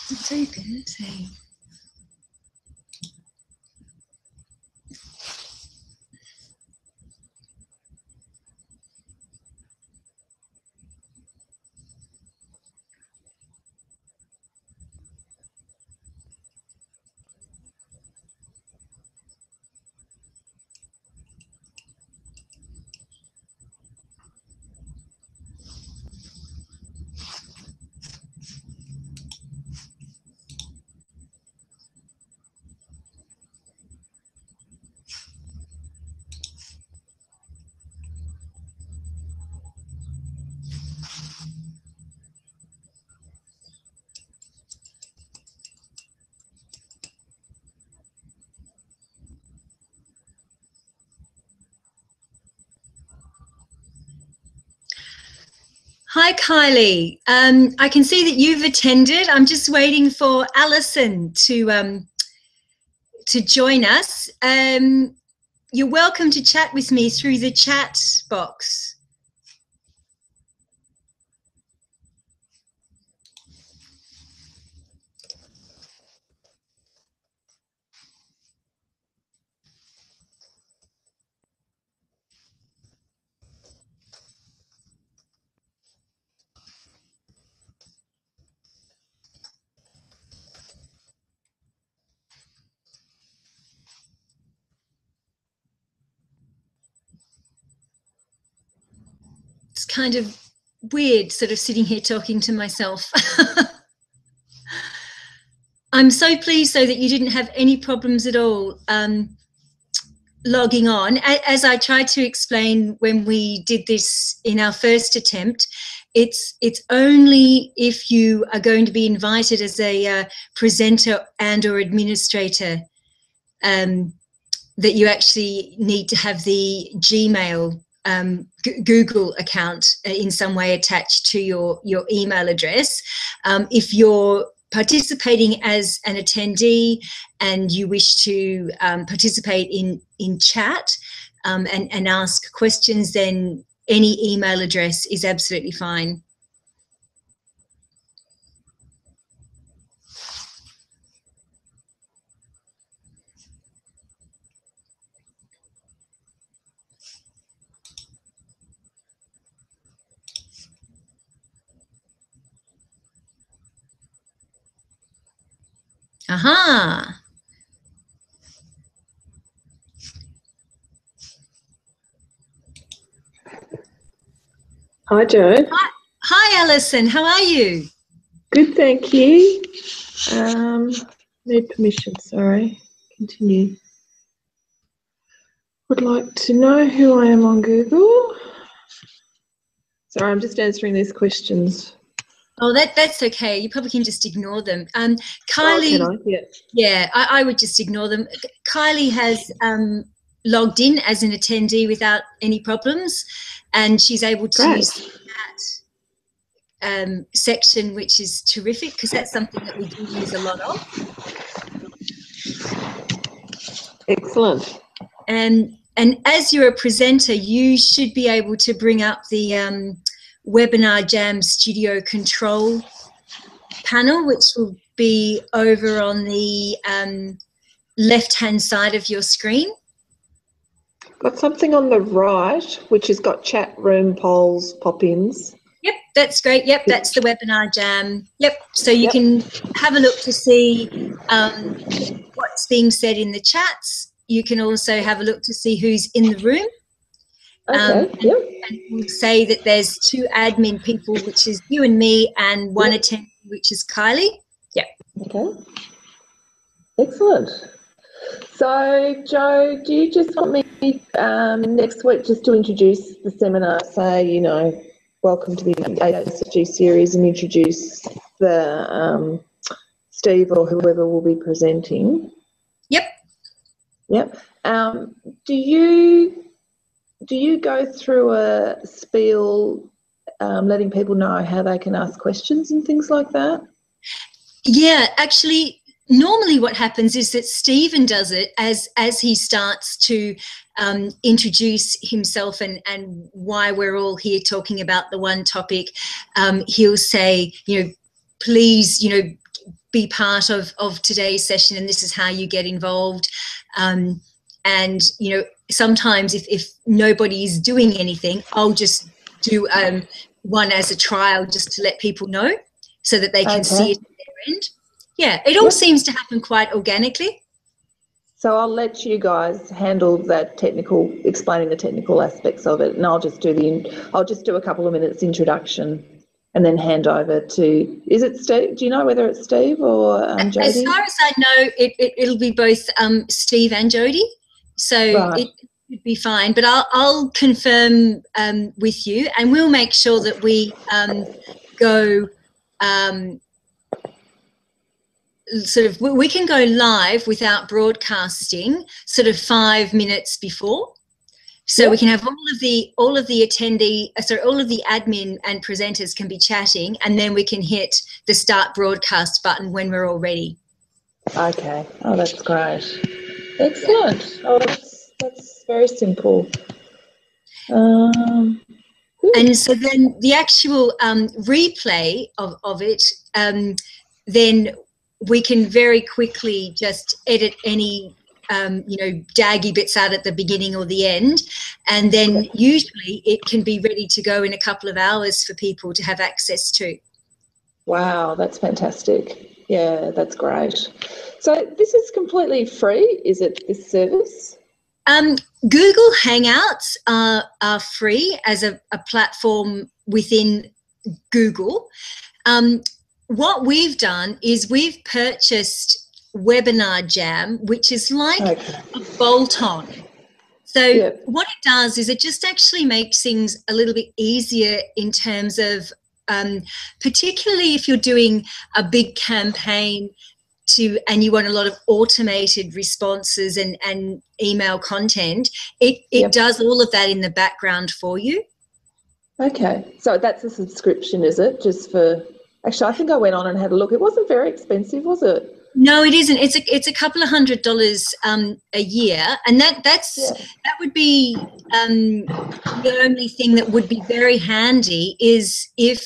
It's open, let's see. Hi, Kylie. I can see that you've attended. I'm just waiting for Alison to join us. You're welcome to chat with me through the chat box. It's kind of weird sort of sitting here talking to myself. I'm so pleased though that you didn't have any problems at all logging on. As I tried to explain when we did this in our first attempt, it's only if you are going to be invited as a presenter and or administrator that you actually need to have the Gmail Google account in some way attached to your email address. If you're participating as an attendee and you wish to participate in chat and ask questions, then any email address is absolutely fine. Aha. Hi, Jo. Hi, Alison. How are you? Good, thank you. Need permission, sorry. Continue. Would like to know who I am on Google. Sorry, I'm just answering these questions. Oh, that's okay. You probably can just ignore them. Kylie, can I? Yeah, I would just ignore them. Kylie has logged in as an attendee without any problems, and she's able to use that section, which is terrific because that's something that we do use a lot of. Excellent. And as you're a presenter, you should be able to bring up the Webinar Jam Studio Control panel, which will be over on the left-hand side of your screen. Got something on the right, which has got chat room polls, pop-ins. Yep, that's great. Yep, that's the Webinar Jam. Yep, so you can have a look to see what's being said in the chats. You can also have a look to see who's in the room. Okay, and we'll say that there's 2 admin people, which is you and me, and 1 attendee, which is Kylie. Yep. Okay. Excellent. So, Jo, do you just want me next week just to introduce the seminar, say, you know, welcome to the ACHG series, and introduce the Steve or whoever will be presenting? Yep. Yep. Do you go through a spiel letting people know how they can ask questions and things like that? Yeah, actually, normally what happens is that Stephen does it as he starts to introduce himself and why we're all here talking about the one topic. He'll say, you know, please, you know, be part of today's session, and this is how you get involved. And, you know, sometimes if nobody is doing anything, I'll just do one as a trial just to let people know so that they can see it at their end. Yeah, it all seems to happen quite organically. So I'll let you guys handle that explaining the technical aspects of it, and I'll just do a couple of minutes introduction and then hand over to, is it Steve? Do you know whether it's Steve or Jodie? As far as I know, it'll be both Steve and Jodie, so it would be fine. But I'll confirm with you, and we'll make sure that we go we can go live without broadcasting sort of 5 minutes before. So we can have all of the admin and presenters can be chatting, and then we can hit the start broadcast button when we're all ready. Okay. Oh, that's great. Excellent. Oh, that's very simple. And so then the actual replay of it, then we can very quickly just edit any daggy bits out at the beginning or the end, and then usually it can be ready to go in a couple of hours for people to have access to. Wow, that's fantastic. Yeah, that's great. So this is completely free, is it, this service? Google Hangouts are free as a platform within Google. What we've done is we've purchased Webinar Jam, which is like a bolt-on. So what it does is it just actually makes things a little bit easier in terms of, particularly if you're doing a big campaign and you want a lot of automated responses and email content, it does all of that in the background for you. Okay, so that's a subscription, is it? Just for, actually, I think I went on and had a look. It wasn't very expensive, was it? No, it isn't. It's a couple of $100 a year, and that would be the only thing that would be very handy is if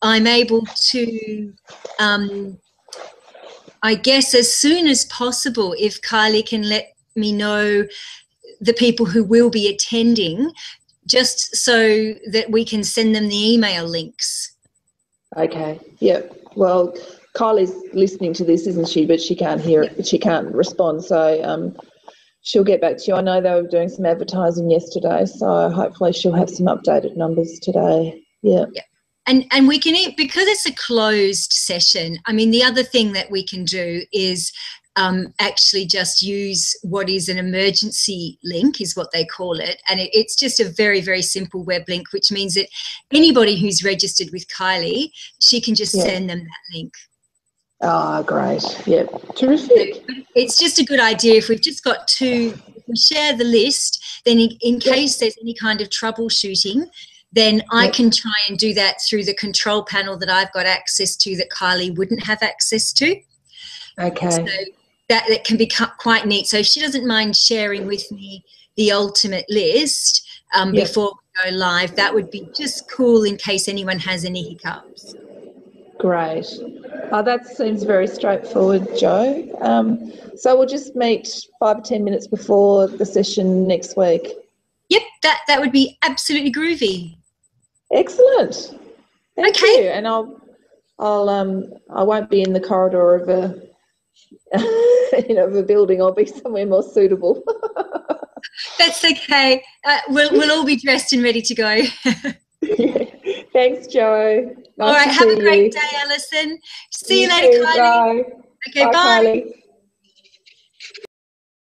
I'm able to, I guess as soon as possible, if Kylie can let me know the people who will be attending, just so that we can send them the email links. Okay. Yeah. Well, Kylie's listening to this, isn't she? But she can't hear it. But she can't respond. So she'll get back to you. I know they were doing some advertising yesterday, so hopefully she'll have some updated numbers today. Yeah. Yeah. And we can, because it's a closed session, I mean, the other thing that we can do is actually just use what is an emergency link, is what they call it. And it's just a very, very simple web link, which means that anybody who's registered with Kylie, she can just send them that link. Oh, great. Yeah, terrific. So it's just a good idea if we've just got if we share the list, then in case there's any kind of troubleshooting, then I can try and do that through the control panel that I've got access to that Kylie wouldn't have access to. Okay. So that can be quite neat. So if she doesn't mind sharing with me the ultimate list before we go live, that would be just cool in case anyone has any hiccups. Great. That seems very straightforward, Jo. So we'll just meet 5 or 10 minutes before the session next week. Yep, that would be absolutely groovy. Excellent. Thank you. And I won't be in the corridor of a building. I'll be somewhere more suitable. That's okay. We'll all be dressed and ready to go. Thanks, Jo. All right, have a great day, Alison. See you later, Kylie. Bye. Okay, bye. Kylie.